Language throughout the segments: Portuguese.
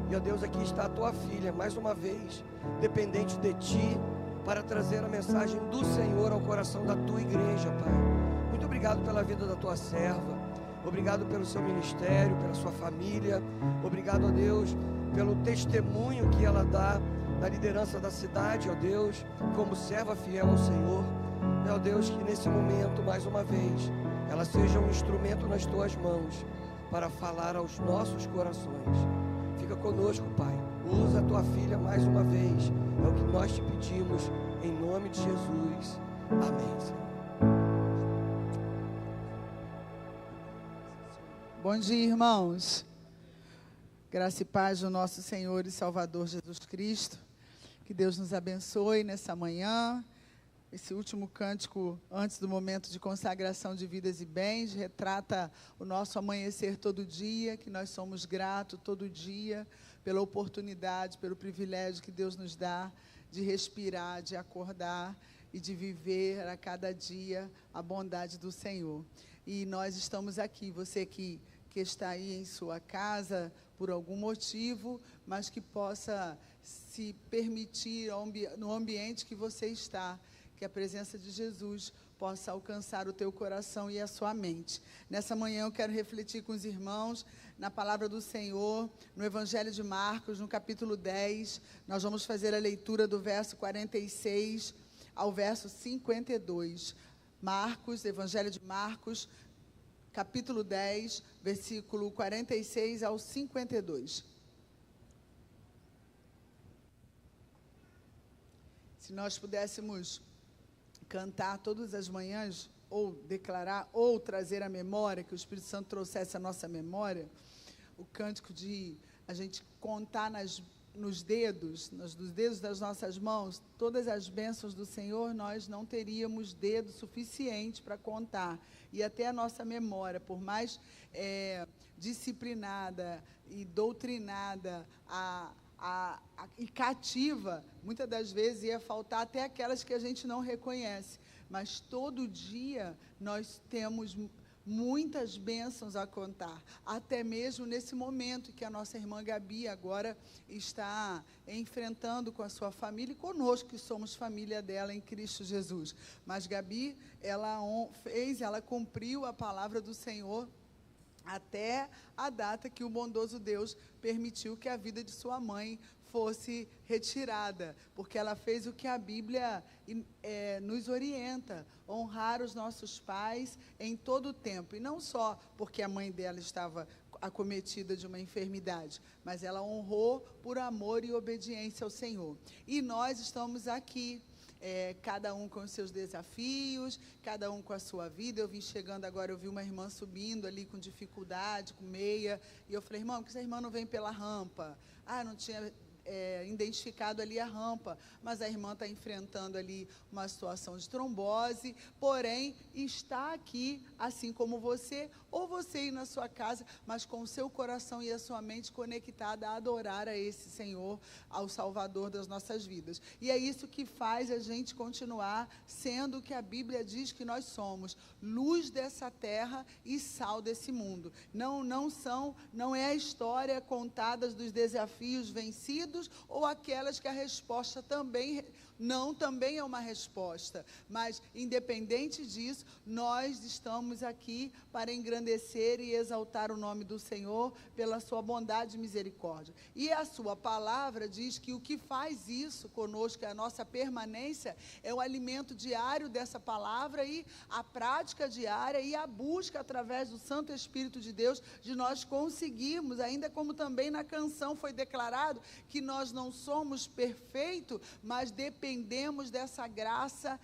E, ó Deus, aqui está a tua filha, mais uma vez, dependente de ti, para trazer a mensagem do Senhor ao coração da tua igreja, Pai. Muito obrigado pela vida da tua serva. Obrigado pelo seu ministério, pela sua família. Obrigado, ó Deus, pelo testemunho que ela dá na liderança da cidade, ó Deus, como serva fiel ao Senhor. Ó Deus, que nesse momento, mais uma vez, ela seja um instrumento nas tuas mãos para falar aos nossos corações. Fica conosco, Pai. Usa a tua filha mais uma vez. É o que nós te pedimos, em nome de Jesus. Amém, Senhor. Bom dia, irmãos. Graça e paz do nosso Senhor e Salvador Jesus Cristo. Que Deus nos abençoe nessa manhã. Esse último cântico, antes do momento de consagração de vidas e bens, retrata o nosso amanhecer todo dia, que nós somos gratos todo dia pela oportunidade, pelo privilégio que Deus nos dá de respirar, de acordar e de viver a cada dia a bondade do Senhor. E nós estamos aqui, você que está aí em sua casa por algum motivo, mas que possa se permitir no ambiente que você está, que a presença de Jesus possa alcançar o teu coração e a sua mente. Nessa manhã eu quero refletir com os irmãos na palavra do Senhor, no Evangelho de Marcos, no capítulo 10. Nós vamos fazer a leitura do verso 46 ao verso 52. Marcos, Evangelho de Marcos, capítulo 10, versículo 46 ao 52. Se nós pudéssemos cantar todas as manhãs, ou declarar, ou trazer à memória, que o Espírito Santo trouxesse a nossa memória, o cântico de a gente contar nos dedos, dos dedos das nossas mãos, todas as bênçãos do Senhor, nós não teríamos dedo suficiente para contar. E até a nossa memória, por mais disciplinada e doutrinada e cativa, muitas das vezes ia faltar até aquelas que a gente não reconhece. Mas todo dia nós temos muitas bênçãos a contar, até mesmo nesse momento que a nossa irmã Gabi agora está enfrentando com a sua família e conosco, que somos família dela em Cristo Jesus. Mas Gabi, ela cumpriu a palavra do Senhor até a data que o bondoso Deus permitiu que a vida de sua mãe fosse retirada, porque ela fez o que a Bíblia nos orienta, honrar os nossos pais em todo o tempo, e não só porque a mãe dela estava acometida de uma enfermidade, mas ela honrou por amor e obediência ao Senhor. E nós estamos aqui, cada um com os seus desafios, cada um com a sua vida. Eu vim chegando agora, eu vi uma irmã subindo ali com dificuldade, com meia, e eu falei: irmão, por que essa irmã não vem pela rampa? Não tinha identificado ali a rampa, mas a irmã está enfrentando ali uma situação de trombose, porém está aqui, assim como você, ou você ir na sua casa, mas com o seu coração e a sua mente conectada a adorar a esse Senhor, ao Salvador das nossas vidas. E é isso que faz a gente continuar sendo o que a Bíblia diz que nós somos: luz dessa terra e sal desse mundo. Não é a história contada dos desafios vencidos, ou aquelas que a resposta também é uma resposta, mas independente disso, nós estamos aqui para engrandecer e exaltar o nome do Senhor pela sua bondade e misericórdia. E a sua palavra diz que o que faz isso conosco, a nossa permanência, é o alimento diário dessa palavra e a prática diária e a busca através do Santo Espírito de Deus de nós conseguirmos, ainda como também na canção foi declarado, que nós não somos perfeitos, mas dependemos dessa graça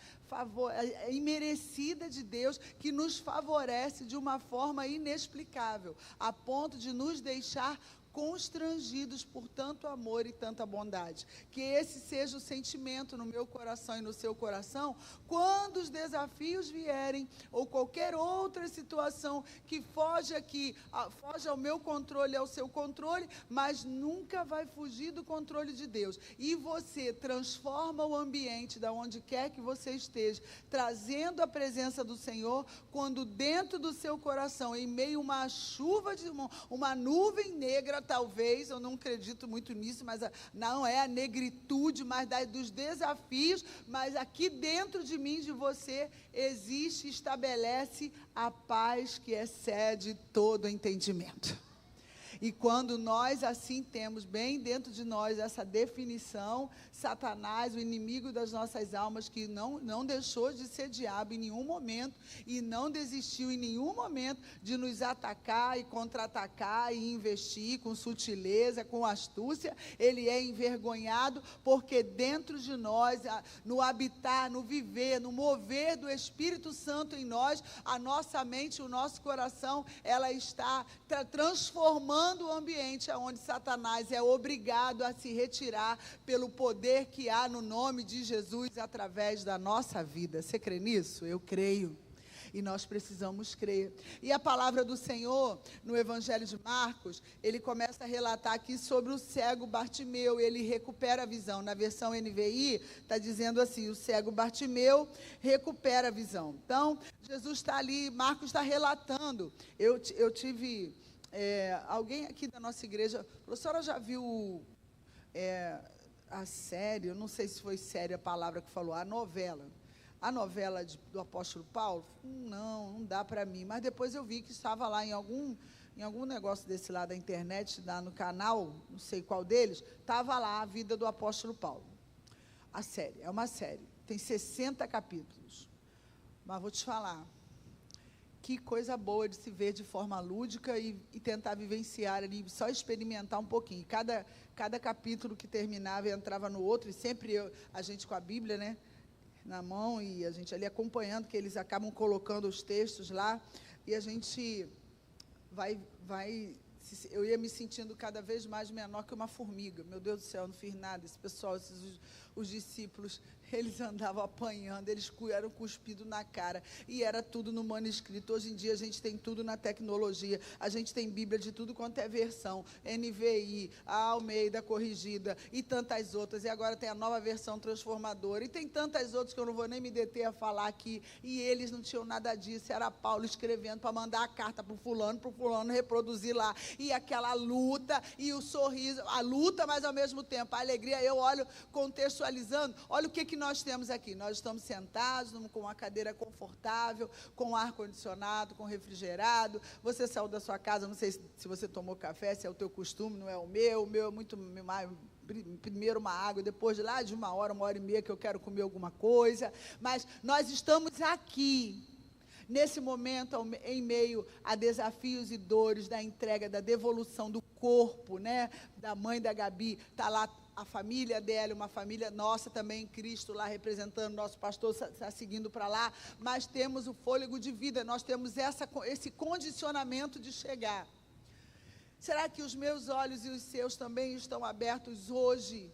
imerecida de Deus, que nos favorece de uma forma inexplicável, a ponto de nos deixar constrangidos por tanto amor e tanta bondade. Que esse seja o sentimento no meu coração e no seu coração, quando os desafios vierem, ou qualquer outra situação que foge ao meu controle, ao seu controle, mas nunca vai fugir do controle de Deus. E você transforma o ambiente da onde quer que você esteja, trazendo a presença do Senhor, quando dentro do seu coração, em meio a uma chuva uma nuvem negra, talvez, eu não acredito muito nisso, mas não é a negritude, mas dos desafios, mas aqui dentro de mim, de você, existe, estabelece a paz que excede todo entendimento. E quando nós assim temos bem dentro de nós essa definição, Satanás, o inimigo das nossas almas, que não deixou de ser diabo em nenhum momento e não desistiu em nenhum momento de nos atacar e contra-atacar e investir com sutileza, com astúcia, ele é envergonhado, porque dentro de nós, no habitar, no viver, no mover do Espírito Santo em nós, a nossa mente, o nosso coração, ela está transformando o ambiente onde Satanás é obrigado a se retirar pelo poder que há no nome de Jesus através da nossa vida. Você crê nisso? Eu creio. E nós precisamos crer. E a palavra do Senhor, no Evangelho de Marcos, ele começa a relatar aqui sobre o cego Bartimeu, ele recupera a visão. Na versão NVI, está dizendo assim, o cego Bartimeu recupera a visão. Então, Jesus está ali, Marcos está relatando. Eu tive... alguém aqui da nossa igreja, a senhora já viu a série, eu não sei se foi série a palavra que falou, a novela do apóstolo Paulo? Não dá para mim, mas depois eu vi que estava lá em algum negócio desse lá da internet, lá no canal, não sei qual deles, estava lá a vida do apóstolo Paulo. A série, é uma série, tem 60 capítulos, mas vou te falar, que coisa boa de se ver de forma lúdica e tentar vivenciar ali, só experimentar um pouquinho. Cada capítulo que terminava entrava no outro, e sempre a gente com a Bíblia, né, na mão, e a gente ali acompanhando, que eles acabam colocando os textos lá, e a gente eu ia me sentindo cada vez mais menor que uma formiga. Meu Deus do céu, eu não fiz nada. Esse pessoal, os discípulos, eles andavam apanhando, eles eram cuspidos na cara, e era tudo no manuscrito. Hoje em dia a gente tem tudo na tecnologia, a gente tem Bíblia de tudo quanto é versão, NVI, a Almeida corrigida, e tantas outras, e agora tem a nova versão transformadora, e tem tantas outras que eu não vou nem me deter a falar aqui, e eles não tinham nada disso, era Paulo escrevendo para mandar a carta para o fulano reproduzir lá, e aquela luta, e o sorriso, a luta, mas ao mesmo tempo, a alegria. Eu olho, contextualizando, olha o que nós temos aqui. Nós estamos sentados com uma cadeira confortável, com ar-condicionado, com refrigerado. Você saiu da sua casa, não sei se você tomou café, se é o teu costume, não é o meu é muito mais... Primeiro uma água, depois de lá de uma hora e meia que eu quero comer alguma coisa, mas nós estamos aqui, nesse momento, em meio a desafios e dores da entrega, da devolução do corpo, né, da mãe da Gabi, está lá a família dela, uma família nossa também em Cristo, lá representando, nosso pastor está seguindo para lá, mas temos o fôlego de vida, nós temos esse condicionamento de chegar. Será que os meus olhos e os seus também estão abertos hoje?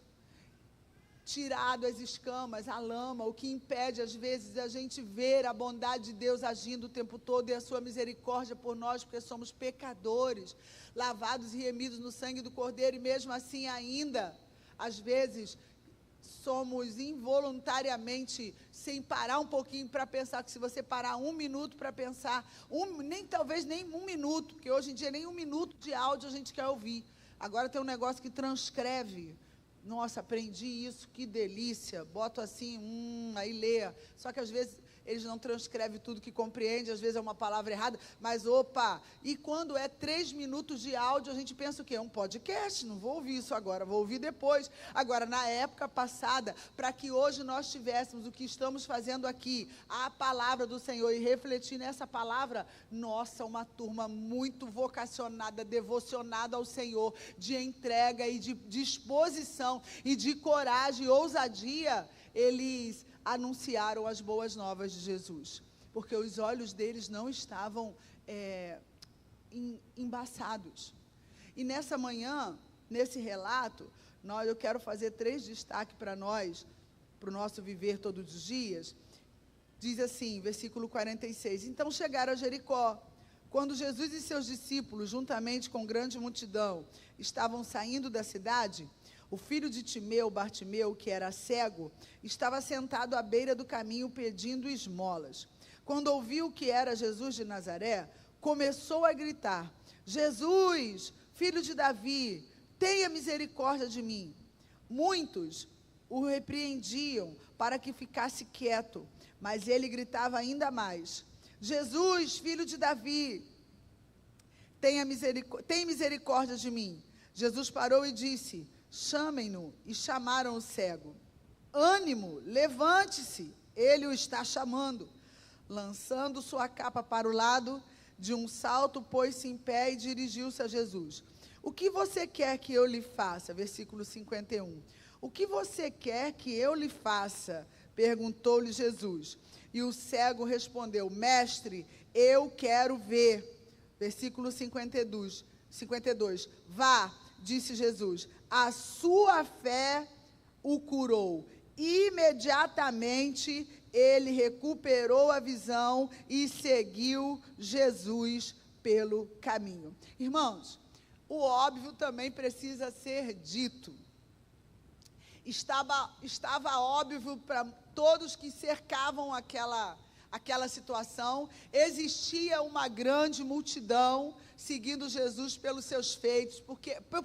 Tirado as escamas, a lama, o que impede às vezes a gente ver a bondade de Deus agindo o tempo todo e a sua misericórdia por nós, porque somos pecadores, lavados e remidos no sangue do Cordeiro, e mesmo assim ainda, às vezes, somos involuntariamente, sem parar um pouquinho para pensar, que se você parar 1 minuto para pensar, talvez nem 1 minuto, porque hoje em dia nem 1 minuto de áudio a gente quer ouvir. Agora tem um negócio que transcreve. Nossa, aprendi isso, que delícia. Boto assim, aí lê. Só que às vezes eles não transcrevem tudo que compreende, às vezes é uma palavra errada, mas opa, e quando é 3 minutos de áudio, a gente pensa o quê? É um podcast, não vou ouvir isso agora, vou ouvir depois. Agora, na época passada, para que hoje nós tivéssemos o que estamos fazendo aqui, a palavra do Senhor, e refletir nessa palavra, nossa, uma turma muito vocacionada, devocionada ao Senhor, de entrega e de disposição, e de coragem e ousadia, eles anunciaram as boas novas de Jesus, porque os olhos deles não estavam embaçados. E nessa manhã, nesse relato, eu quero fazer 3 destaques para nós, para o nosso viver todos os dias. Diz assim, versículo 46, então chegaram a Jericó. Quando Jesus e seus discípulos, juntamente com grande multidão, estavam saindo da cidade, o filho de Timeu, Bartimeu, que era cego, estava sentado à beira do caminho pedindo esmolas. Quando ouviu que era Jesus de Nazaré, começou a gritar, Jesus, filho de Davi, tenha misericórdia de mim. Muitos o repreendiam para que ficasse quieto, mas ele gritava ainda mais: Jesus, filho de Davi, tem misericórdia de mim. Jesus parou e disse: chamem-no. E chamaram o cego. Ânimo, levante-se, ele o está chamando. Lançando sua capa para o lado, de um salto, pôs-se em pé e dirigiu-se a Jesus. O que você quer que eu lhe faça? Versículo 51. O que você quer que eu lhe faça? Perguntou-lhe Jesus. E o cego respondeu: Mestre, eu quero ver. Versículo 52. Vá, disse Jesus, a sua fé o curou. Imediatamente ele recuperou a visão e seguiu Jesus pelo caminho. Irmãos, o óbvio também precisa ser dito. Estava óbvio para todos que cercavam aquela situação. Existia uma grande multidão seguindo Jesus pelos seus feitos,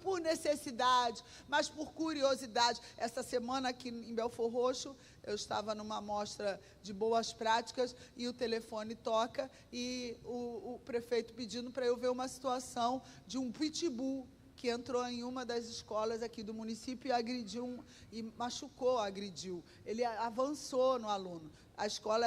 por necessidade, mas por curiosidade. Essa semana aqui em Belfor Roxo, eu estava numa mostra de boas práticas e o telefone toca e o prefeito pedindo para eu ver uma situação de um pitbull que entrou em uma das escolas aqui do município e agrediu, agrediu. Ele avançou no aluno. A escola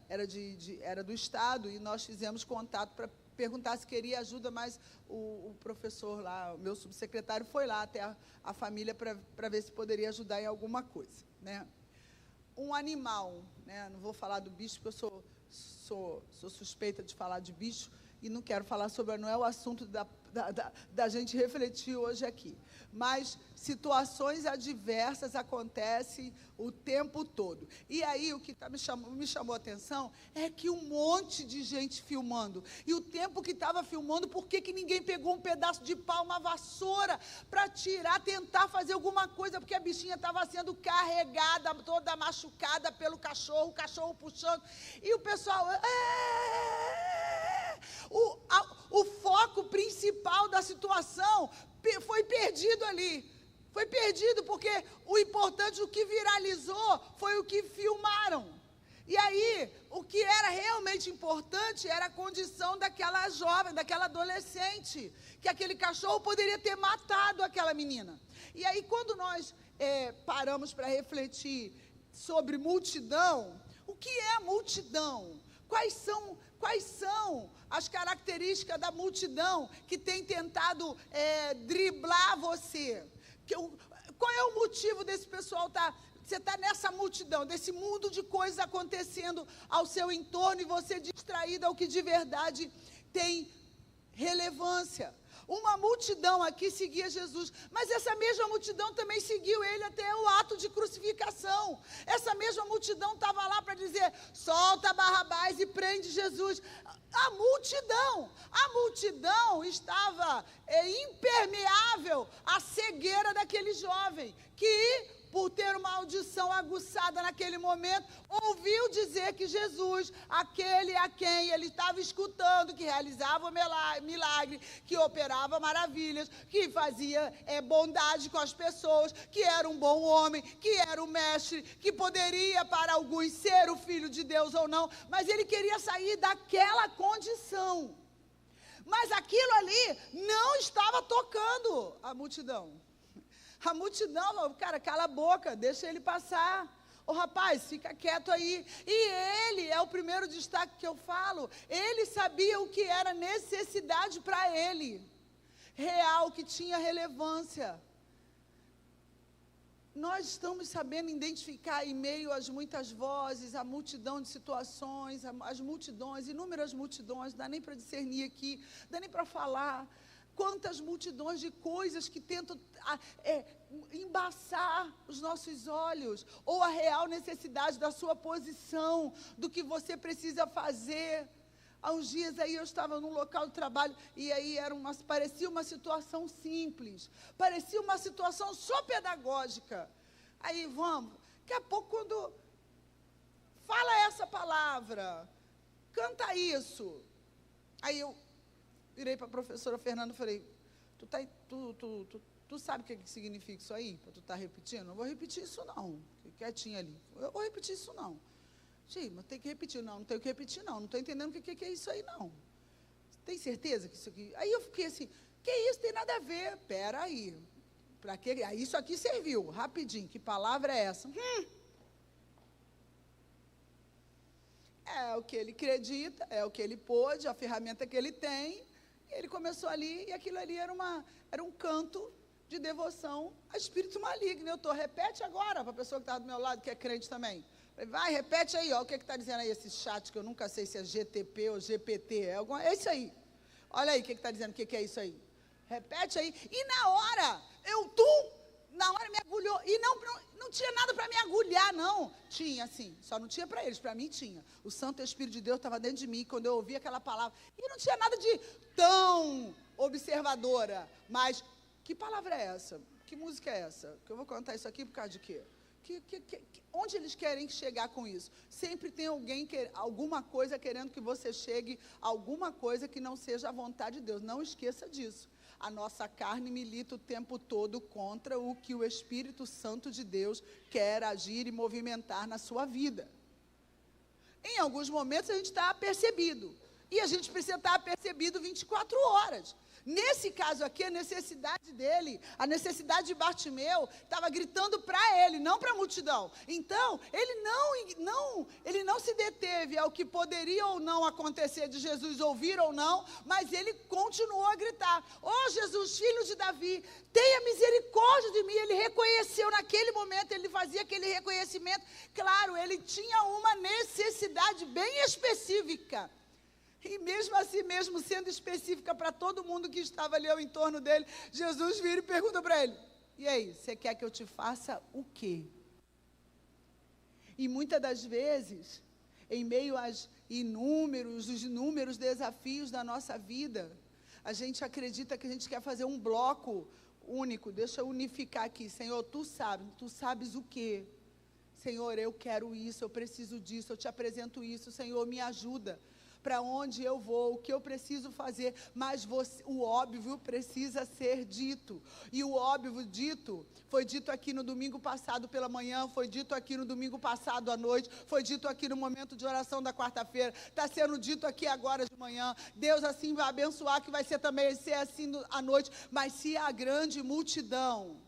era do Estado e nós fizemos contato para perguntar se queria ajuda, mas o professor lá, o meu subsecretário, foi lá até a família para ver se poderia ajudar em alguma coisa, né? Um animal, né? Não vou falar do bicho, porque eu sou suspeita de falar de bicho, e não quero falar sobre, não é o assunto da gente refletir hoje aqui. Mas situações adversas acontecem o tempo todo. E aí, o que me chamou a atenção é que um monte de gente filmando. E o tempo que estava filmando, por que ninguém pegou um pedaço de pau, uma vassoura, para tentar fazer alguma coisa? Porque a bichinha estava sendo carregada, toda machucada pelo cachorro, o cachorro puxando. E o pessoal... O foco principal da situação foi perdido ali. Foi perdido porque o importante, o que viralizou, foi o que filmaram. E aí, o que era realmente importante era a condição daquela jovem, daquela adolescente, que aquele cachorro poderia ter matado aquela menina. E aí, quando nós paramos para refletir sobre multidão, o que é a multidão? Quais são as características da multidão que tem tentado driblar você? Qual é o motivo desse pessoal você está nessa multidão, desse mundo de coisas acontecendo ao seu entorno e você distraído ao que de verdade tem relevância? Uma multidão aqui seguia Jesus, mas essa mesma multidão também seguiu ele até o ato de crucificação. Essa mesma multidão estava lá para dizer: solta Barrabás e prende Jesus. A multidão estava impermeável à cegueira daquele jovem, que, por ter uma audição aguçada naquele momento, ouviu dizer que Jesus, aquele a quem ele estava escutando, que realizava milagre, que operava maravilhas, que fazia bondade com as pessoas, que era um bom homem, que era o mestre, que poderia para alguns ser o filho de Deus ou não, mas ele queria sair daquela condição. Mas aquilo ali não estava tocando a multidão. A multidão falou: cara, cala a boca, deixa ele passar. Ô rapaz, fica quieto aí. E ele, é o primeiro destaque que eu falo, ele sabia o que era necessidade para ele, real, que tinha relevância. Nós estamos sabendo identificar em meio às muitas vozes, a multidão de situações, as multidões, inúmeras multidões, não dá nem para discernir aqui, não dá nem para falar. Quantas multidões de coisas que tentam embaçar os nossos olhos, ou a real necessidade da sua posição, do que você precisa fazer. Há uns dias aí eu estava num local de trabalho, e aí parecia uma situação simples, parecia uma situação só pedagógica. Aí daqui a pouco, quando fala essa palavra, canta isso. Aí eu virei para a professora Fernanda e falei: Tu sabe o que significa isso aí? Para tu estar repetindo? Não vou repetir isso não. Quietinha ali. Eu vou repetir isso não. Gente, mas tem que repetir. Não tenho que repetir não. Não estou entendendo o que é isso aí não. Tem certeza que isso aqui... Aí eu fiquei assim, que isso? Tem nada a ver. Pera aí. Para que? Isso aqui serviu. Rapidinho. Que palavra é essa? É o que ele acredita, é o que ele pôde, a ferramenta que ele tem. E ele começou ali, e aquilo ali era um canto de devoção a espírito maligno. Repete agora para a pessoa que está do meu lado, que é crente também. Vai, repete aí, ó, o que está dizendo aí esse chat, que eu nunca sei se é GTP ou GPT, é isso aí. Olha aí o que está dizendo, o que é isso aí. Repete aí. E na hora, na hora me agulhou, e não tinha nada para me agulhar, não. Tinha, sim, só não tinha para eles, para mim tinha. O Santo Espírito de Deus estava dentro de mim, quando eu ouvi aquela palavra, e não tinha nada de tão observadora, mas, que palavra é essa? Que música é essa? Que eu vou cantar isso aqui por causa de quê? Onde eles querem chegar com isso? Sempre tem alguma coisa querendo que você chegue a alguma coisa que não seja a vontade de Deus. Não esqueça disso. A nossa carne milita o tempo todo contra o que o Espírito Santo de Deus quer agir e movimentar na sua vida. Em alguns momentos a gente está apercebido. E a gente precisa estar apercebido 24 horas. Nesse caso aqui, a necessidade dele, a necessidade de Bartimeu, estava gritando para ele, não para a multidão. Então, ele não se deteve ao que poderia ou não acontecer de Jesus ouvir ou não, mas ele continuou a gritar: "Ó Jesus, filho de Davi, tenha misericórdia de mim." Ele reconheceu naquele momento, ele fazia aquele reconhecimento. Claro, ele tinha uma necessidade bem específica. E mesmo assim, mesmo sendo específica para todo mundo que estava ali ao entorno dele, Jesus vira e pergunta para ele: "E aí, você quer que eu te faça o quê?" E muitas das vezes, em meio aos inúmeros desafios da nossa vida, a gente acredita que a gente quer fazer um bloco único. Deixa eu unificar aqui. Senhor, tu sabes o quê? Senhor, eu quero isso, eu preciso disso, eu te apresento isso. Senhor, me ajuda. Para onde eu vou, o que eu preciso fazer, mas o óbvio precisa ser dito. E o óbvio dito, foi dito aqui no domingo passado pela manhã, foi dito aqui no domingo passado à noite, foi dito aqui no momento de oração da quarta-feira, está sendo dito aqui agora de manhã. Deus assim vai abençoar, que vai ser também assim à noite, mas se a grande multidão,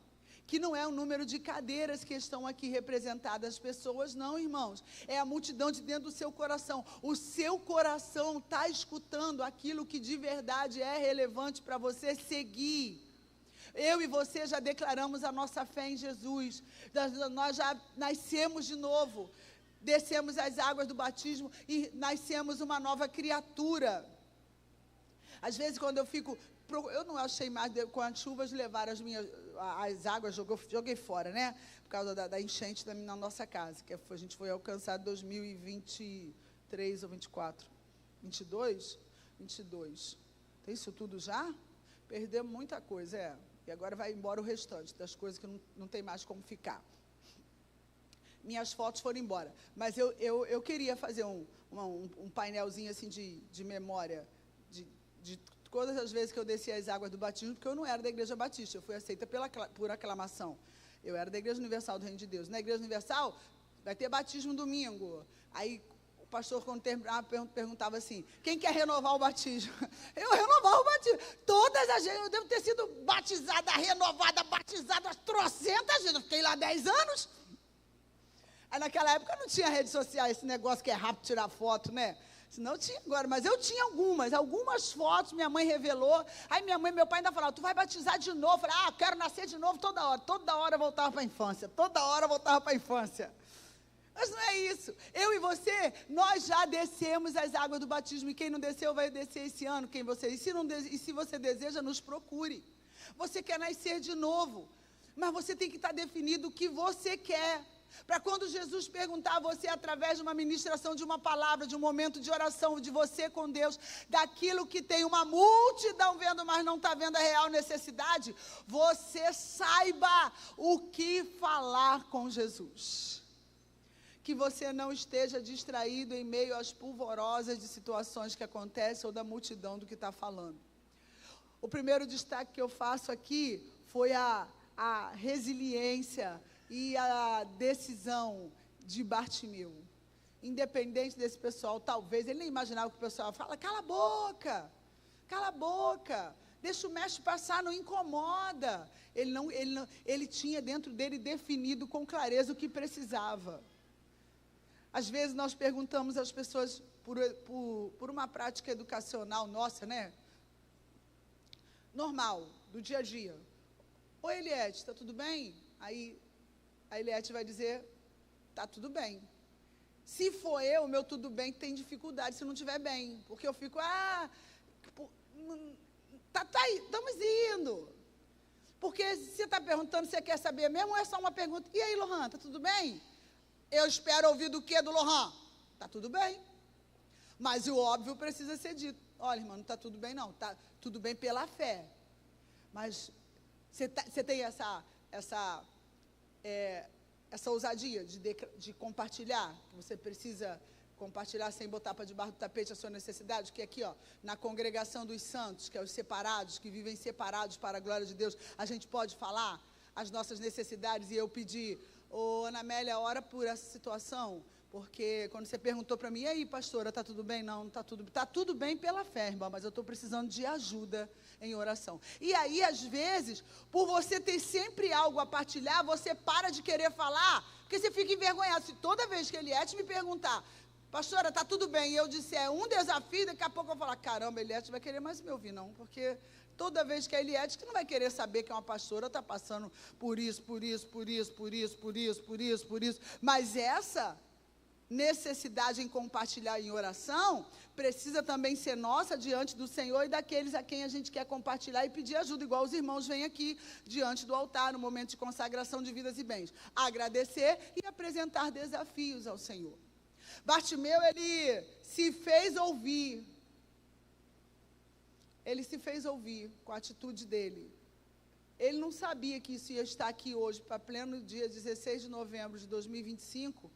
que não é o número de cadeiras que estão aqui representadas, as pessoas não, irmãos, é a multidão de dentro do seu coração. O seu coração está escutando aquilo que de verdade é relevante para você seguir. Eu e você já declaramos a nossa fé em Jesus, nós já nascemos de novo, descemos as águas do batismo e nascemos uma nova criatura. Às vezes quando eu não achei mais, com as chuvas levaram as águas, joguei fora, né? Por causa da enchente na nossa casa, que a gente foi alcançado em 2023 ou 24. 22? 22. Tem isso tudo já? Perdemos muita coisa, E agora vai embora o restante das coisas que não tem mais como ficar. Minhas fotos foram embora. Mas eu queria fazer um painelzinho assim de memória, de todas as vezes que eu descia as águas do batismo, porque eu não era da Igreja Batista, eu fui aceita por aclamação. Eu era da Igreja Universal do Reino de Deus. Na Igreja Universal, vai ter batismo domingo. Aí o pastor, quando terminava, perguntava assim: "Quem quer renovar o batismo?" Eu renovava o batismo. Todas as vezes, eu devo ter sido batizada, renovada, batizada, trocentas vezes. Eu fiquei lá 10 anos. Aí naquela época não tinha rede social, esse negócio que é rápido tirar foto, né? Não tinha agora, mas eu tinha algumas fotos, minha mãe revelou. Aí minha mãe e meu pai ainda falavam: "Tu vai batizar de novo?" Eu falei: "Ah, quero nascer de novo toda hora eu voltava para a infância, toda hora eu voltava para a infância." Mas não é isso, eu e você, nós já descemos as águas do batismo, e quem não desceu vai descer esse ano, e se você deseja, nos procure. Você quer nascer de novo, mas você tem que estar definido o que você quer. Para quando Jesus perguntar a você, através de uma ministração, de uma palavra, de um momento de oração, de você com Deus, daquilo que tem uma multidão vendo, mas não está vendo a real necessidade, você saiba o que falar com Jesus. Que você não esteja distraído em meio às polvorosas de situações que acontecem ou da multidão do que está falando. O primeiro destaque que eu faço aqui foi a resiliência e a decisão de Bartimeu. Independente desse pessoal, talvez, ele nem imaginava que o pessoal fala, cala a boca, deixa o mestre passar, não incomoda. Ele tinha dentro dele definido com clareza o que precisava. Às vezes nós perguntamos às pessoas por uma prática educacional nossa, né? Normal, do dia a dia. Oi, Eliette, está tudo bem? Aí a Eliette vai dizer, está tudo bem. Se for eu, meu tudo bem tem dificuldade se não estiver bem. Porque eu fico, tá aí, estamos indo. Porque se você está perguntando, você quer saber mesmo, ou é só uma pergunta, e aí, Lohan, está tudo bem? Eu espero ouvir do que do Lohan? Está tudo bem. Mas o óbvio precisa ser dito. Olha, irmão, não está tudo bem não, está tudo bem pela fé. Mas você tem essa ousadia de compartilhar, que você precisa compartilhar sem botar para debaixo do tapete a sua necessidade, que aqui, na congregação dos santos, que é os separados, que vivem separados para a glória de Deus, a gente pode falar as nossas necessidades e eu pedir, Ana Amélia, ora por essa situação, porque quando você perguntou para mim, e aí, pastora, está tudo bem? Não, não está tudo bem. Está tudo bem pela fé, irmã, mas eu estou precisando de ajuda em oração. E aí, às vezes, por você ter sempre algo a partilhar, você para de querer falar, porque você fica envergonhado. Se toda vez que Eliette me perguntar, pastora, está tudo bem, e eu disser um desafio, daqui a pouco eu vou falar, caramba, Eliette vai querer mais me ouvir, não, porque toda vez que a Eliette, que não vai querer saber que é uma pastora, está passando por isso, mas essa necessidade em compartilhar em oração, precisa também ser nossa diante do Senhor e daqueles a quem a gente quer compartilhar e pedir ajuda, igual os irmãos vêm aqui diante do altar, no momento de consagração de vidas e bens. Agradecer e apresentar desafios ao Senhor. Bartimeu, ele se fez ouvir. Ele se fez ouvir com a atitude dele. Ele não sabia que isso ia estar aqui hoje, para pleno dia 16 de novembro de 2025,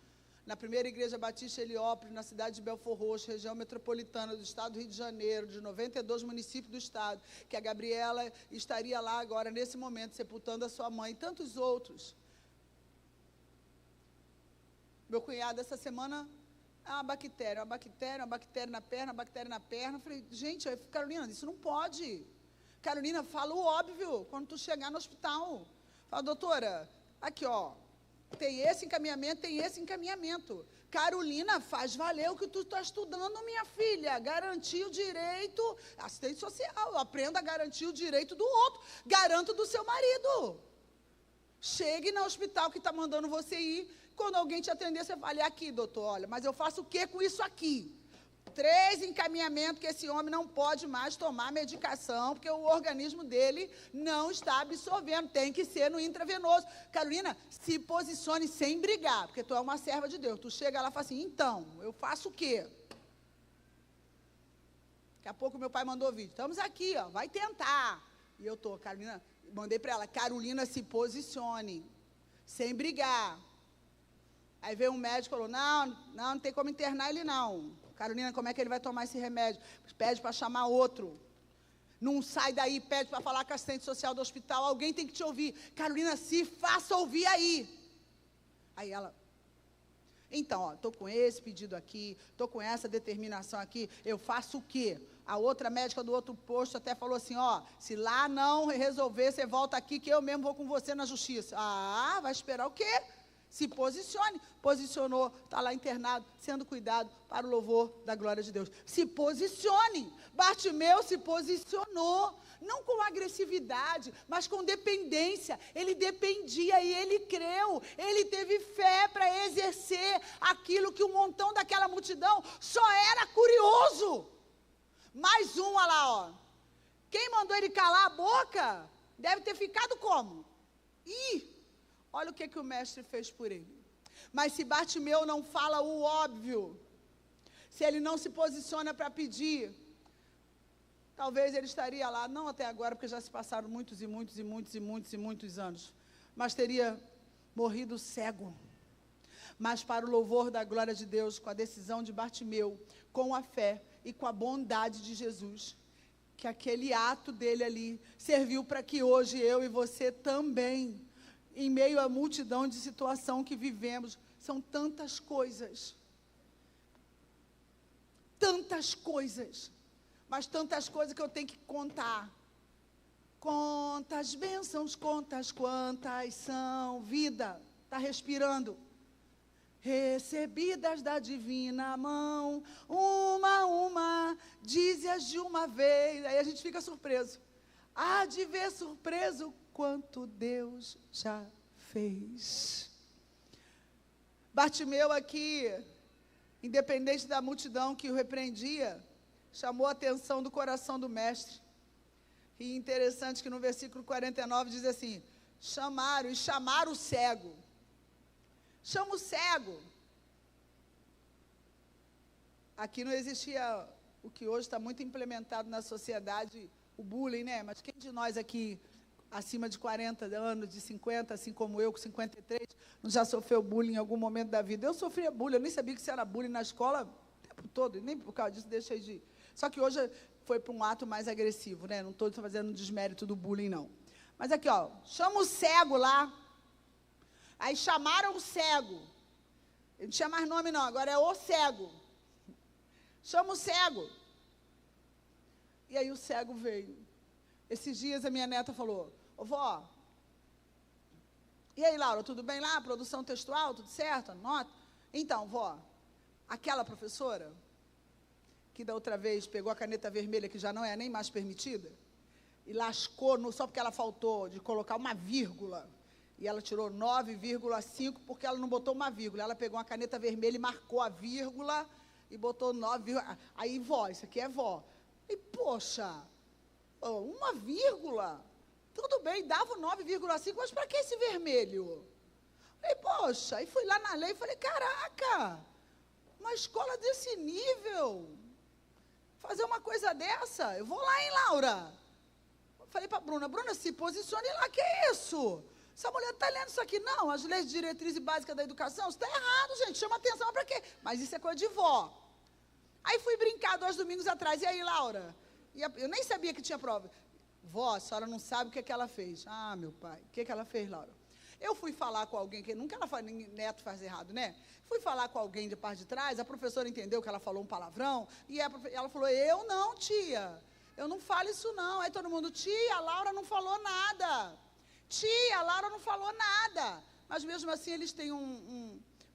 na primeira igreja batista Heliópolis, na cidade de Belford Roxo, região metropolitana do estado do Rio de Janeiro, de 92 municípios do estado, que a Gabriela estaria lá agora, nesse momento, sepultando a sua mãe, e tantos outros. Meu cunhado, essa semana, uma bactéria na perna. Eu falei, gente, Carolina, isso não pode. Carolina, fala o óbvio, quando tu chegar no hospital. Fala, doutora, aqui, tem esse encaminhamento. Carolina, faz valer o que tu está estudando, minha filha. Garantir o direito, assistente social, aprenda a garantir o direito do outro. Garanto do seu marido. Chegue no hospital que está mandando você ir. Quando alguém te atender, você fala, aqui, doutor, olha, mas eu faço o que com isso aqui? 3 encaminhamentos que esse homem não pode mais tomar medicação, porque o organismo dele não está absorvendo, tem que ser no intravenoso. Carolina, se posicione sem brigar, porque tu é uma serva de Deus. Tu chega lá e fala assim, então, eu faço o quê? Daqui a pouco meu pai mandou vídeo, estamos aqui, vai tentar. E eu Carolina, mandei para ela, Carolina, se posicione, sem brigar. Aí veio um médico e falou, não tem como internar ele não. Carolina, como é que ele vai tomar esse remédio? Pede para chamar outro. Não sai daí, pede para falar com a assistente social do hospital. Alguém tem que te ouvir. Carolina, se faça ouvir aí. Aí ela, então, estou com esse pedido aqui, estou com essa determinação aqui, eu faço o quê? A outra médica do outro posto até falou assim, se lá não resolver, você volta aqui que eu mesmo vou com você na justiça. Vai esperar o quê? Se posicione, posicionou, está lá internado, sendo cuidado para o louvor da glória de Deus. Se posicione. Bartimeu se posicionou, não com agressividade, mas com dependência. Ele dependia e ele creu, ele teve fé para exercer aquilo que um montão daquela multidão só era curioso. Mais um, olha lá, quem mandou ele calar a boca, deve ter ficado como? Olha o que o mestre fez por ele. Mas se Bartimeu não fala o óbvio, se ele não se posiciona para pedir, talvez ele estaria lá, não até agora, porque já se passaram muitos anos, mas teria morrido cego. Mas para o louvor da glória de Deus, com a decisão de Bartimeu, com a fé e com a bondade de Jesus, que aquele ato dele ali serviu para que hoje eu e você também, em meio à multidão de situação que vivemos, são tantas coisas, mas tantas coisas que eu tenho que contar. Quantas bênçãos, quantas são, vida, está respirando, recebidas da divina mão, uma, dize-as de uma vez. Aí a gente fica surpreso, há de ver surpreso quanto Deus já fez. Bartimeu aqui, independente da multidão que o repreendia, chamou a atenção do coração do mestre. E interessante que no versículo 49 diz assim, chamaram o cego. Chama o cego. Aqui não existia o que hoje está muito implementado na sociedade, o bullying, né? Mas quem de nós aqui, acima de 40 anos, de 50, assim como eu, com 53, não já sofreu bullying em algum momento da vida? Eu sofria bullying, eu nem sabia que isso era bullying na escola o tempo todo, e nem por causa disso deixei de ir. Só que hoje foi para um ato mais agressivo, né? Não estou fazendo um desmérito do bullying, não. Mas aqui, ó, chama o cego lá. Aí chamaram o cego. Ele não tinha mais nome, não, agora é o cego. Chama o cego. E aí o cego veio. Esses dias a minha neta falou, ô vó, e aí, Laura, tudo bem lá? Produção textual, tudo certo? Nota? Então, vó, aquela professora que da outra vez pegou a caneta vermelha, que já não é nem mais permitida, e lascou, só porque ela faltou de colocar uma vírgula, e ela tirou 9,5 porque ela não botou uma vírgula. Ela pegou uma caneta vermelha e marcou a vírgula, e botou 9, aí vó, isso aqui é vó. E, poxa, uma vírgula, tudo bem, dava 9,5, mas para que esse vermelho? E, poxa, aí fui lá na lei e falei, caraca, uma escola desse nível, fazer uma coisa dessa, eu vou lá, hein, Laura? Falei para a Bruna, se posicione lá, que é isso? Essa mulher está lendo isso aqui, não, as leis de diretriz básica da educação, isso está errado, gente, chama atenção para quê? Mas isso é coisa de vó. Aí fui brincar 2 domingos atrás, e aí, Laura? Eu nem sabia que tinha prova. Vó, a senhora não sabe o que ela fez. Ah, meu pai, o que ela fez, Laura? Eu fui falar com alguém, que nunca ela faz, neto faz errado, né? Fui falar com alguém de parte de trás, a professora entendeu que ela falou um palavrão, e ela falou, eu não, tia, eu não falo isso não. Aí todo mundo, tia, a Laura não falou nada. Tia, a Laura não falou nada. Mas mesmo assim eles têm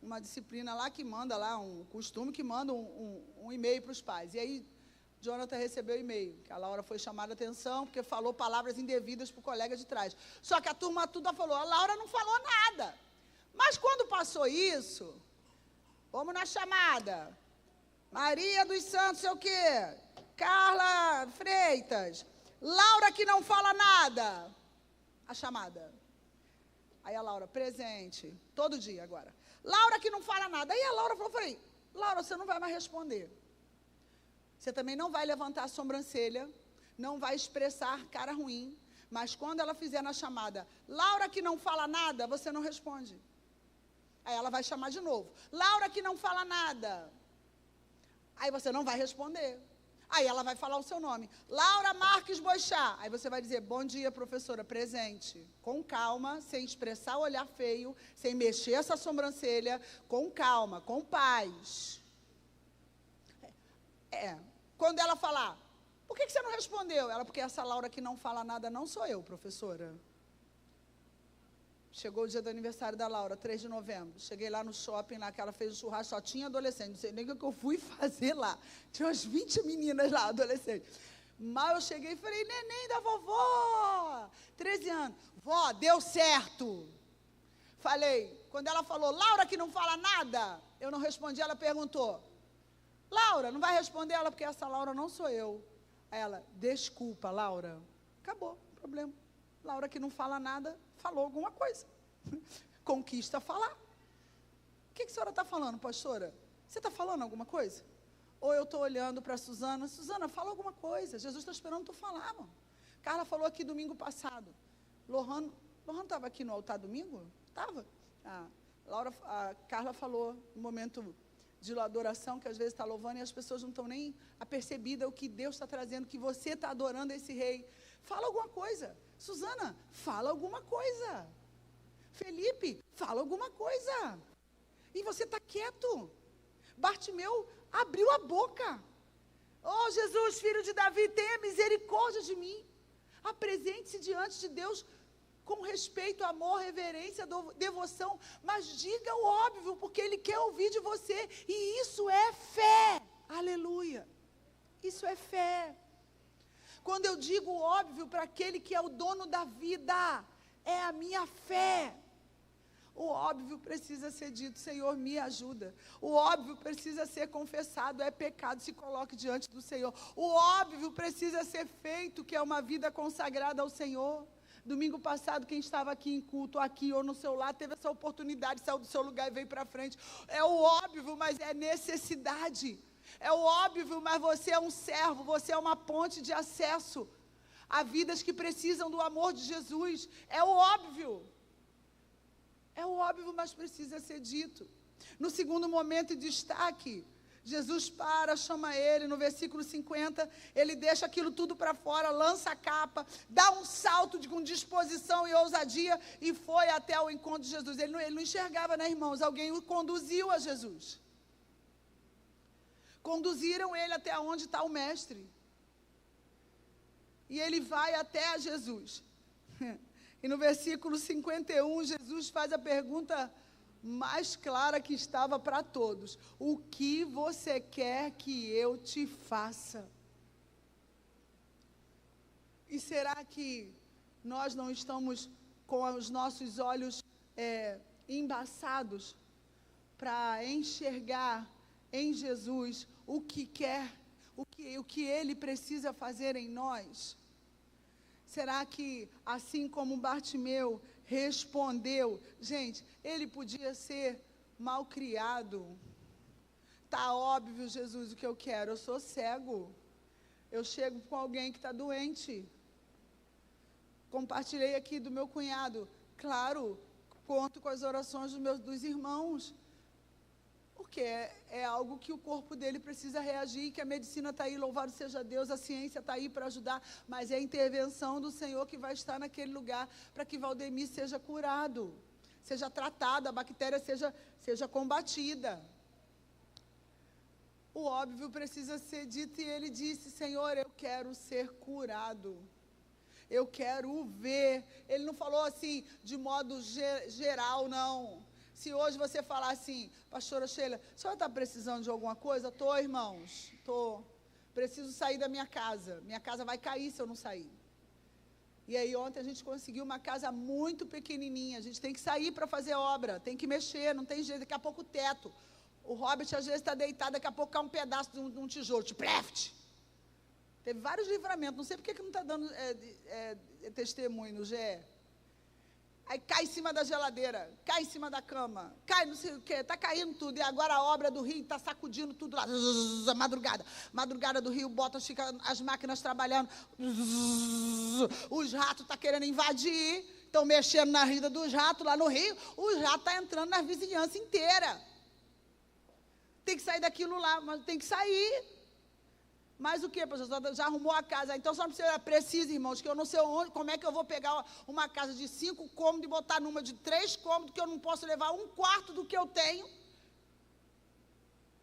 uma disciplina lá que manda lá, um costume que manda um e-mail para os pais. E aí Jonathan recebeu e-mail, que a Laura foi chamada a atenção, porque falou palavras indevidas para o colega de trás. Só que a turma toda falou, a Laura não falou nada. Mas quando passou isso, vamos na chamada. Maria dos Santos, sei o quê? Carla Freitas. Laura que não fala nada. A chamada. Aí a Laura, presente, todo dia agora. Laura que não fala nada. Aí a Laura falou, falei, Laura, você não vai mais responder. Você também não vai levantar a sobrancelha, não vai expressar cara ruim, mas quando ela fizer na chamada, Laura que não fala nada, você não responde. Aí ela vai chamar de novo. Laura que não fala nada. Aí você não vai responder. Aí ela vai falar o seu nome. Laura Marques Boixá. Aí você vai dizer, bom dia, professora, presente. Com calma, sem expressar o olhar feio, sem mexer essa sobrancelha, com calma, com paz. Quando ela falar, por que você não respondeu? Ela, porque essa Laura que não fala nada não sou eu, professora. Chegou o dia do aniversário da Laura, 3 de novembro. Cheguei lá no shopping, lá que ela fez o churrasco, só tinha adolescente. Não sei nem o que eu fui fazer lá. Tinha umas 20 meninas lá, adolescentes. Mas eu cheguei e falei, neném da vovó, 13 anos. Vó, deu certo. Falei, quando ela falou, Laura que não fala nada, eu não respondi, ela perguntou, Laura, não vai responder ela, porque essa Laura não sou eu. Aí ela, desculpa, Laura. Acabou, problema. Laura que não fala nada, falou alguma coisa. Conquista falar. O que a senhora está falando, pastora? Você está falando alguma coisa? Ou eu estou olhando para a Suzana, Suzana, fala alguma coisa. Jesus está esperando tu falar, mano. Carla falou aqui domingo passado. Lohan estava aqui no altar domingo? Estava. A Carla falou no momento de adoração, que às vezes está louvando e as pessoas não estão nem apercebidas o que Deus está trazendo, que você está adorando esse rei. Fala alguma coisa. Suzana, fala alguma coisa. Felipe, fala alguma coisa. E você está quieto. Bartimeu abriu a boca. Oh, Jesus, filho de Davi, tenha misericórdia de mim. Apresente-se diante de Deus com respeito, amor, reverência, devoção, mas diga o óbvio, porque Ele quer ouvir de você, e isso é fé, aleluia, isso é fé. Quando eu digo o óbvio para aquele que é o dono da vida, é a minha fé. O óbvio precisa ser dito, Senhor, me ajuda. O óbvio precisa ser confessado, é pecado, se coloque diante do Senhor. O óbvio precisa ser feito, que é uma vida consagrada ao Senhor. Domingo passado, quem estava aqui em culto, aqui ou no seu lar, teve essa oportunidade, saiu do seu lugar e veio para frente. É o óbvio, mas é necessidade. É o óbvio, mas você é um servo, você é uma ponte de acesso a vidas que precisam do amor de Jesus. É o óbvio. É o óbvio, mas precisa ser dito. No segundo momento de destaque, Jesus chama ele, no versículo 50, ele deixa aquilo tudo para fora, lança a capa, dá um salto com disposição e ousadia e foi até o encontro de Jesus. Ele não enxergava, né, irmãos? Alguém o conduziu a Jesus. Conduziram ele até onde está o mestre. E ele vai até a Jesus. E no versículo 51, Jesus faz a pergunta mais clara que estava para todos: o que você quer que eu te faça? E será que nós não estamos com os nossos olhos embaçados para enxergar em Jesus o que quer, o que Ele precisa fazer em nós? Será que, assim como Bartimeu respondeu, gente, ele podia ser mal criado? Tá óbvio, Jesus, o que eu quero. Eu sou cego. Eu chego com alguém que está doente. Compartilhei aqui do meu cunhado. Claro, conto com as orações dos irmãos. Porque é algo que o corpo dele precisa reagir, que a medicina está aí, louvado seja Deus, a ciência está aí para ajudar, mas é a intervenção do Senhor que vai estar naquele lugar para que Valdemir seja curado, seja tratado, a bactéria seja combatida. O óbvio precisa ser dito e ele disse: Senhor, eu quero ser curado. Eu quero o ver. Ele não falou assim de modo geral, não. Se hoje você falar assim: pastora Sheila, a senhora está precisando de alguma coisa? Estou, irmãos, estou. Preciso sair da minha casa. Minha casa vai cair se eu não sair. E aí ontem a gente conseguiu uma casa muito pequenininha. A gente tem que sair para fazer obra, tem que mexer, não tem jeito. Daqui a pouco o teto. O Robert às vezes está deitado, daqui a pouco cai um pedaço de um tijolo, tipo, pleft. Teve vários livramentos, não sei porque que não está dando testemunho no GE. Aí cai em cima da geladeira, cai em cima da cama, cai não sei o quê, está caindo tudo. E agora a obra do Rio está sacudindo tudo lá. Madrugada do Rio, bota as máquinas trabalhando. Os ratos estão querendo invadir, estão mexendo na vida dos ratos lá no Rio. Os ratos estão entrando na vizinhança inteira. Tem que sair daquilo lá, mas tem que sair. Mas o que, pastor? Já arrumou a casa. Então, só precisa, irmãos, que eu não sei como é que eu vou pegar uma casa de 5 cômodos e botar numa de 3 cômodos, que eu não posso levar 1/4 do que eu tenho.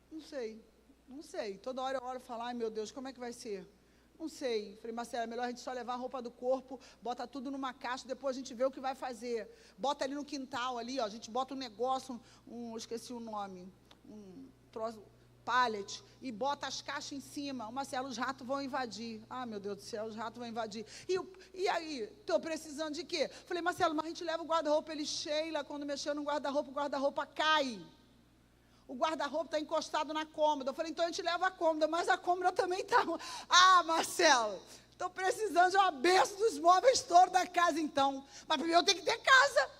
Não sei. Toda hora eu oro e falo: ai, meu Deus, como é que vai ser? Não sei. Falei: Marcela, é melhor a gente só levar a roupa do corpo, bota tudo numa caixa, depois a gente vê o que vai fazer. Bota ali no quintal, ali, ó, a gente bota um negócio, esqueci o nome, um troço, pallet, e bota as caixas em cima. Marcelo, os ratos vão invadir. Ah, meu Deus do céu, os ratos vão invadir. E aí, estou precisando de quê? Falei: Marcelo, mas a gente leva o guarda-roupa. Ele, Sheila, quando mexeu no guarda-roupa, o guarda-roupa cai. O guarda-roupa está encostado na cômoda. Eu falei: então a gente leva a cômoda, mas a cômoda também está... Ah, Marcelo, estou precisando de uma benção dos móveis todos da casa, então. Mas primeiro eu tenho que ter casa.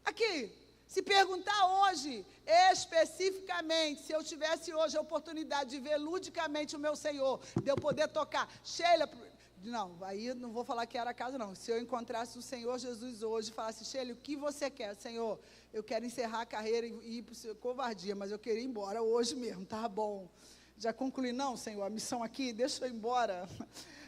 Aqui. Se perguntar hoje, especificamente, se eu tivesse hoje a oportunidade de ver ludicamente o meu Senhor, de eu poder tocar, Sheila, Não, aí não vou falar que era a casa, não. Se eu encontrasse o Senhor Jesus hoje e falasse, Sheila, o que você quer? Senhor, eu quero encerrar a carreira e ir para o covardia, mas eu queria ir embora hoje mesmo, tá bom. Já concluí, não, Senhor, a missão aqui, deixa eu ir embora.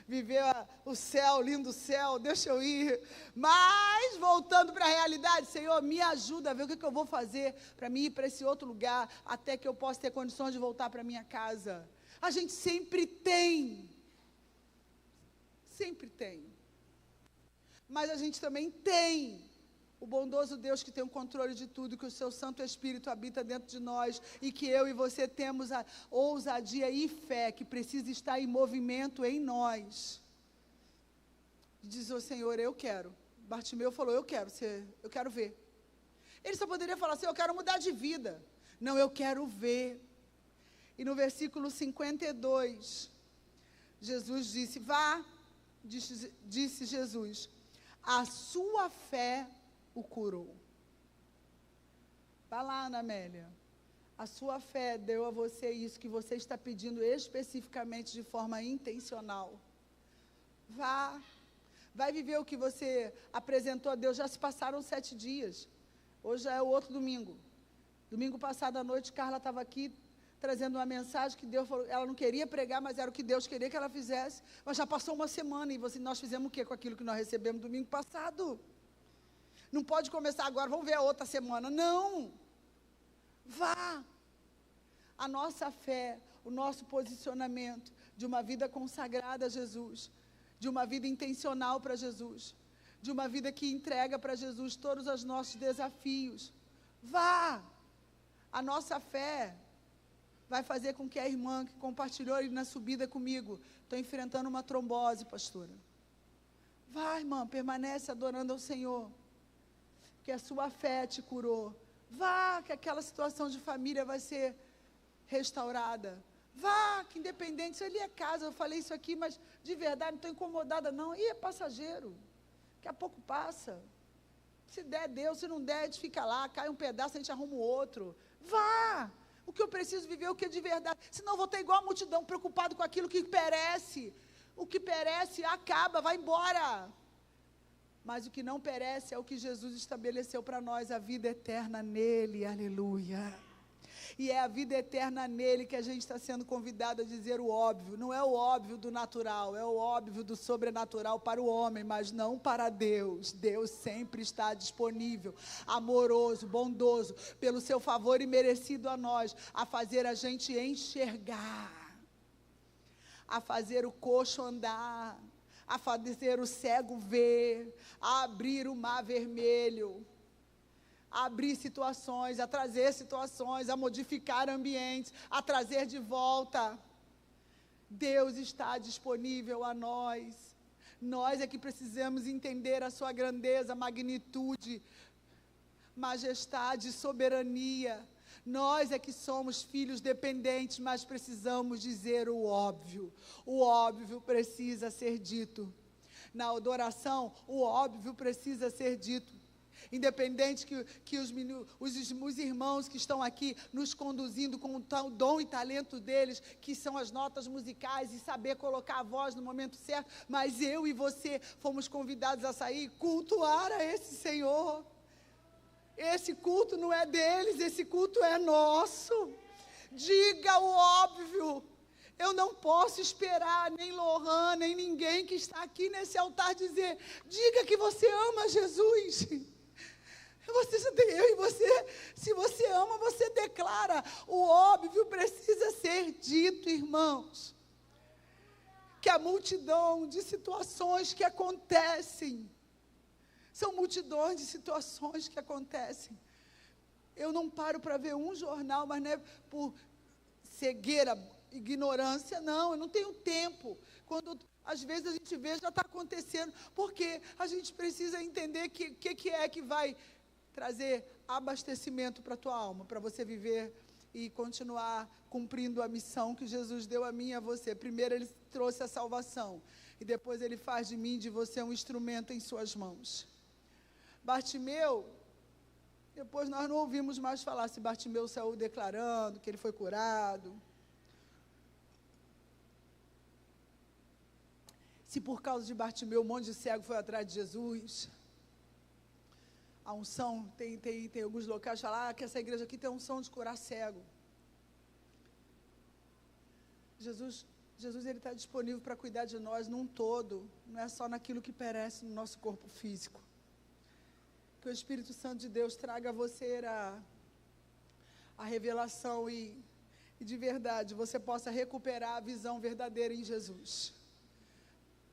Viver o céu, lindo céu, deixa eu ir. Mas, voltando para a realidade, Senhor, me ajuda a ver o que eu vou fazer para mim ir para esse outro lugar, até que eu possa ter condições de voltar para minha casa. A gente sempre tem. Sempre tem. Mas a gente também tem o bondoso Deus que tem o controle de tudo, que o seu Santo Espírito habita dentro de nós e que eu e você temos a ousadia e fé que precisa estar em movimento em nós. Diz o Senhor, eu quero. Bartimeu falou, eu quero ver. Ele só poderia falar assim, eu quero mudar de vida. Não, eu quero ver. E no versículo 52, Jesus disse, vá, disse Jesus, a sua fé o curou. Vai lá, Ana Amélia. A sua fé deu a você isso que você está pedindo especificamente de forma intencional. Vá. Vai viver o que você apresentou a Deus. Já se passaram 7 dias. Hoje já é o outro domingo. Domingo passado à noite, Carla estava aqui trazendo uma mensagem que Deus falou, ela não queria pregar, mas era o que Deus queria que ela fizesse. Mas já passou uma semana e nós fizemos o quê com aquilo que nós recebemos domingo passado? Não pode começar agora, vamos ver a outra semana. Não. Vá. A nossa fé, o nosso posicionamento de uma vida consagrada a Jesus, de uma vida intencional para Jesus, de uma vida que entrega para Jesus todos os nossos desafios. Vá. A nossa fé vai fazer com que a irmã que compartilhou ali na subida comigo, estou enfrentando uma trombose, pastora. Vá, irmã, permanece adorando ao Senhor, que a sua fé te curou. Vá, que aquela situação de família vai ser restaurada. Vá, que independente, isso ali é casa, eu falei isso aqui, mas de verdade não estou incomodada não. É passageiro, daqui a pouco passa. Se der, Deus, se não der, a gente fica lá, cai um pedaço, a gente arruma o outro. Vá, o que eu preciso viver, o que é de verdade, senão eu vou ter igual a multidão, preocupado com aquilo que perece. O que perece acaba, vai embora. Mas o que não perece é o que Jesus estabeleceu para nós, a vida eterna nele, aleluia. E é a vida eterna nele que a gente está sendo convidado a dizer o óbvio. Não é o óbvio do natural, é o óbvio do sobrenatural para o homem, mas não para Deus. Deus sempre está disponível, amoroso, bondoso, pelo seu favor imerecido a nós, a fazer a gente enxergar, a fazer o coxo andar, a fazer o cego ver, a abrir o mar vermelho, a abrir situações, a trazer situações, a modificar ambientes, a trazer de volta. Deus está disponível a nós. Nós é que precisamos entender a sua grandeza, magnitude, majestade, soberania. Nós é que somos filhos dependentes, mas precisamos dizer o óbvio. O óbvio precisa ser dito. Na adoração, o óbvio precisa ser dito. Independente que os irmãos que estão aqui nos conduzindo com o tal dom e talento deles, que são as notas musicais e saber colocar a voz no momento certo, mas eu e você fomos convidados a sair e cultuar a esse Senhor. Esse culto não é deles, esse culto é nosso. Diga o óbvio. Eu não posso esperar nem Lohan, nem ninguém que está aqui nesse altar dizer, diga que você ama Jesus. Eu e você, se você ama, você declara. O óbvio precisa ser dito, irmãos. Que a multidão de situações que acontecem, são multidões de situações que acontecem. Eu não paro para ver um jornal, mas não é por cegueira, ignorância, não, eu não tenho tempo. Quando às vezes a gente vê, já está acontecendo, porque a gente precisa entender que é que vai trazer abastecimento para a tua alma, para você viver e continuar cumprindo a missão que Jesus deu a mim e a você. Primeiro Ele trouxe a salvação, e depois Ele faz de mim e de você um instrumento em suas mãos. Bartimeu, depois nós não ouvimos mais falar se Bartimeu saiu declarando que ele foi curado. Se por causa de Bartimeu um monte de cego foi atrás de Jesus, a unção, tem alguns locais que falam que essa igreja aqui tem a unção de curar cego. Jesus ele está disponível para cuidar de nós num todo, não é só naquilo que perece no nosso corpo físico. Que o Espírito Santo de Deus traga a você a revelação e de verdade você possa recuperar a visão verdadeira em Jesus.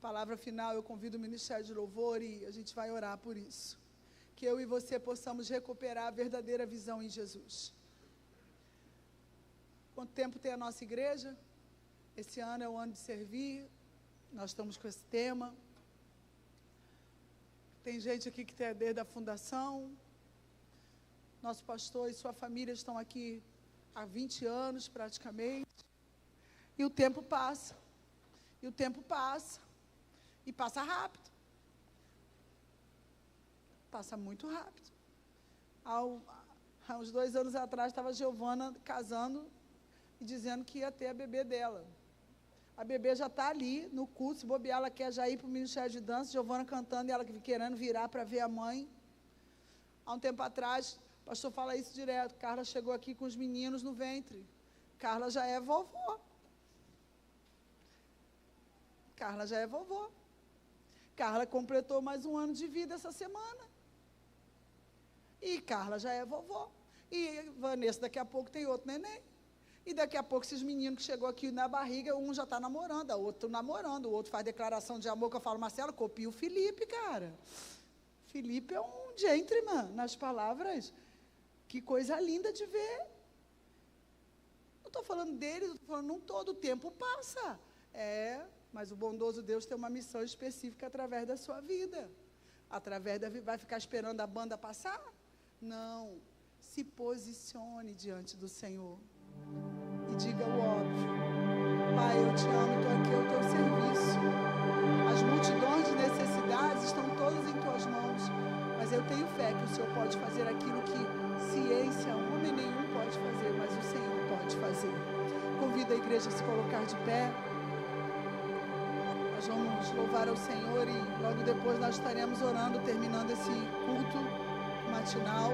Palavra final, eu convido o Ministério de Louvor e a gente vai orar por isso. Que eu e você possamos recuperar a verdadeira visão em Jesus. Quanto tempo tem a nossa igreja? Esse ano é o ano de servir, nós estamos com esse tema. Tem gente aqui que tem desde a fundação. Nosso pastor e sua família estão aqui há 20 anos praticamente. E o tempo passa. E o tempo passa. E passa rápido. Passa muito rápido. Há uns 2 anos atrás, estava a Giovana casando e dizendo que ia ter a bebê dela. A bebê já está ali no culto, se bobear, ela quer já ir para o Ministério de Dança, Giovana cantando e ela querendo virar para ver a mãe. Há um tempo atrás, o pastor fala isso direto, Carla chegou aqui com os meninos no ventre. Carla já é vovó. Carla já é vovó. Carla completou mais 1 ano de vida essa semana. E Carla já é vovó. E Vanessa daqui a pouco tem outro neném. E daqui a pouco esses meninos que chegou aqui na barriga, um já está namorando, o outro namorando, o outro faz declaração de amor, que eu falo, Marcelo, copia o Felipe, cara. Felipe é um gentleman nas palavras. Que coisa linda de ver. Não estou falando deles, estou falando, não todo o tempo passa. Mas o bondoso Deus tem uma missão específica através da sua vida. Vai ficar esperando a banda passar? Não. Se posicione diante do Senhor. E diga o óbvio. Pai, eu te amo, estou aqui ao teu serviço. As multidões de necessidades estão todas em tuas mãos. Mas eu tenho fé que o Senhor pode fazer aquilo que ciência, homem nenhum pode fazer, mas o Senhor pode fazer. Convido a igreja a se colocar de pé. Nós vamos louvar ao Senhor e logo depois nós estaremos orando, terminando esse culto matinal.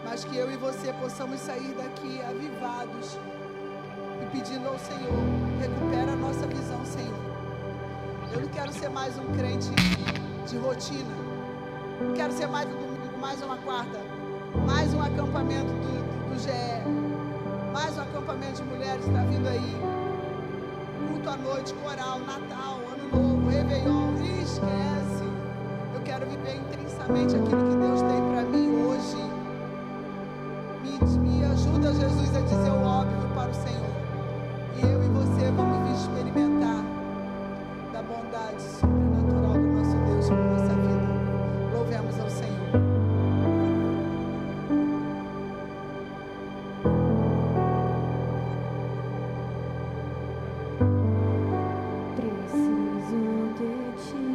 Mas que eu e você possamos sair daqui avivados e pedindo ao Senhor, recupera a nossa visão, Senhor. Eu não quero ser mais um crente de rotina. Não quero ser mais um domingo, mais uma quarta, mais um acampamento do GE, mais um acampamento de mulheres que está vindo aí. Culto à noite, coral, Natal, Ano Novo, Réveillon, esquece. Eu quero viver intensamente aquilo que Deus tem para mim hoje. Me ajuda, Jesus, a dizer o óbvio para o Senhor. E eu e você vamos experimentar da bondade sobrenatural do nosso Deus sobre a nossa vida. Louvemos ao Senhor. Preciso de ti.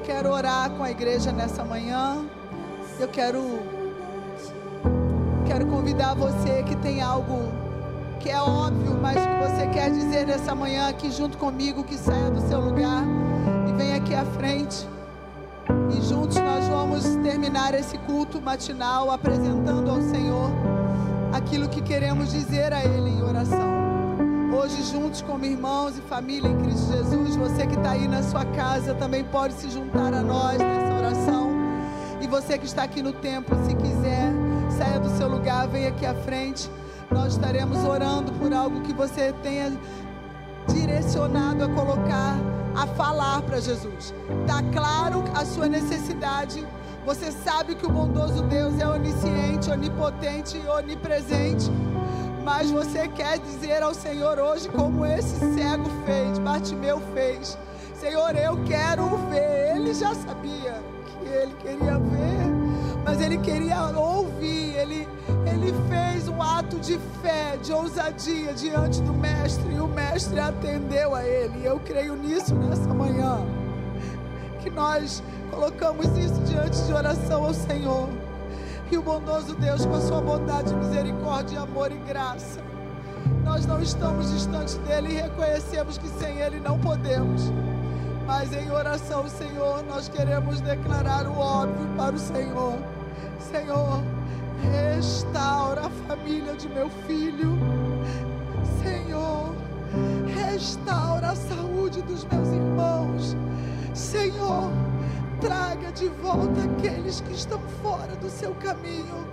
Quero orar com a igreja nessa manhã. Eu quero convidar você que tem algo que é óbvio, mas que você quer dizer nessa manhã aqui junto comigo, que saia do seu lugar e venha aqui à frente. E juntos nós vamos terminar esse culto matinal apresentando ao Senhor aquilo que queremos dizer a Ele em oração. Hoje, juntos como irmãos e família em Cristo Jesus, você que está aí na sua casa também pode se juntar a nós nessa oração. E você que está aqui no templo, se quiser, saia do seu lugar, venha aqui à frente. Nós estaremos orando por algo que você tenha direcionado a colocar, a falar para Jesus. Está claro a sua necessidade. Você sabe que o bondoso Deus é onisciente, onipotente e onipresente. Mas você quer dizer ao Senhor hoje, como esse cego fez, Bartimeu fez: Senhor, eu quero ver. Ele já sabia que ele queria ver, mas ele queria ouvir. Ele fez um ato de fé, de ousadia diante do Mestre, e o Mestre atendeu a ele. Eu creio nisso nessa manhã, que nós colocamos isso diante de oração ao Senhor. E o bondoso Deus, com a sua bondade, misericórdia, amor e graça, nós não estamos distantes dele e reconhecemos que sem ele não podemos. Mas em oração, Senhor, nós queremos declarar o óbvio para o Senhor. Senhor, restaura a família de meu filho. Senhor, restaura a saúde dos meus irmãos. Senhor, traga de volta aqueles que estão fora do seu caminho.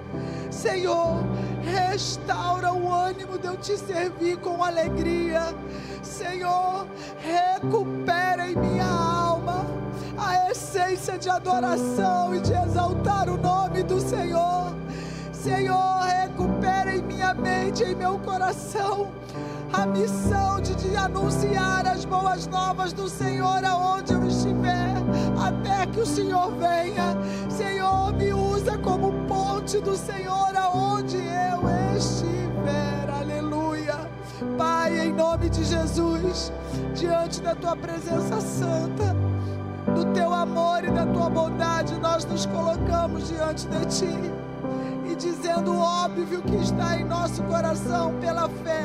Senhor, restaura o ânimo de eu te servir com alegria. Senhor, recupera em minha alma a essência de adoração e de exaltar o nome do Senhor. Senhor, recupera em minha mente, em meu coração, a missão de anunciar as boas novas do Senhor aonde eu estiver, até que o Senhor venha. Senhor, me usa como ponte do Senhor aonde eu estiver. Aleluia. Pai, em nome de Jesus, diante da tua presença santa, do teu amor e da tua bondade, nós nos colocamos diante de ti. E dizendo o óbvio que está em nosso coração pela fé,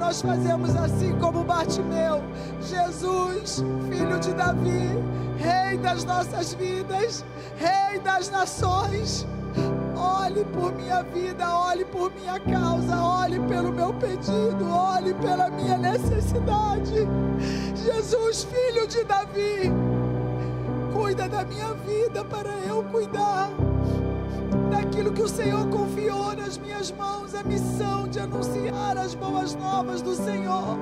nós fazemos assim como Bartimeu: Jesus, filho de Davi, Rei das nossas vidas, Rei das nações, olhe por minha vida, olhe por minha causa, olhe pelo meu pedido, olhe pela minha necessidade. Jesus, filho de Davi, cuida da minha vida para eu cuidar daquilo que o Senhor confiou nas minhas mãos, a missão de anunciar as boas novas do Senhor,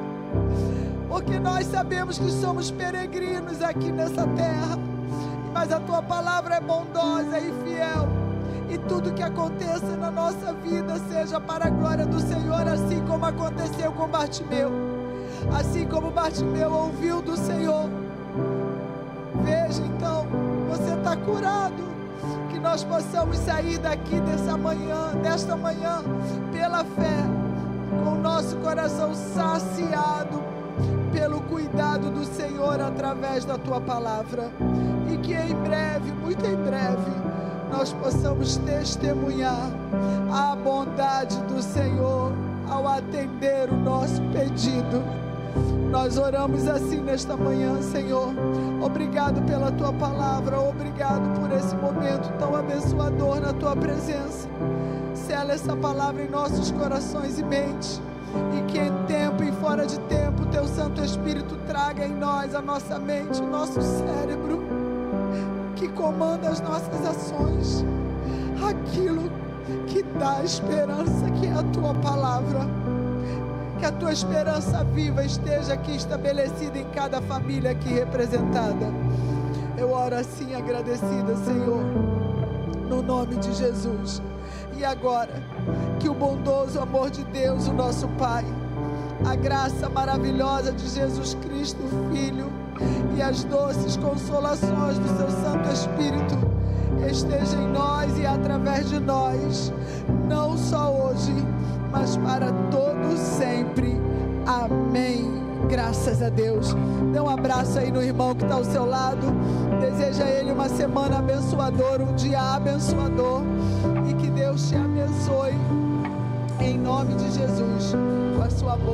porque nós sabemos que somos peregrinos aqui nessa terra, mas a tua palavra é bondosa e fiel, e tudo que aconteça na nossa vida seja para a glória do Senhor, assim como aconteceu com Bartimeu, assim como Bartimeu ouviu do Senhor. Veja então, você está curado. Que nós possamos sair daqui desta manhã, pela fé, com o nosso coração saciado pelo cuidado do Senhor através da tua palavra, e que em breve, muito em breve, nós possamos testemunhar a bondade do Senhor ao atender o nosso pedido. Nós oramos assim nesta manhã, Senhor. Obrigado pela tua palavra, obrigado por esse momento tão abençoador na tua presença. Sela essa palavra em nossos corações e mentes, e que em tempo e fora de tempo teu Santo Espírito traga em nós, a nossa mente, o nosso cérebro, que comanda as nossas ações, aquilo que dá esperança, que é a tua palavra. Que a tua esperança viva esteja aqui estabelecida em cada família aqui representada. Eu oro assim agradecida, Senhor, no nome de Jesus. E agora, que o bondoso amor de Deus, o nosso Pai, a graça maravilhosa de Jesus Cristo, Filho, e as doces consolações do seu Santo Espírito esteja em nós e através de nós, não só hoje, mas para todos sempre. sempre. Amém. Graças a Deus. Dê um abraço aí no irmão que está ao seu lado. Deseja a ele uma semana abençoadora, um dia abençoador. E que Deus te abençoe, em nome de Jesus, com a sua boa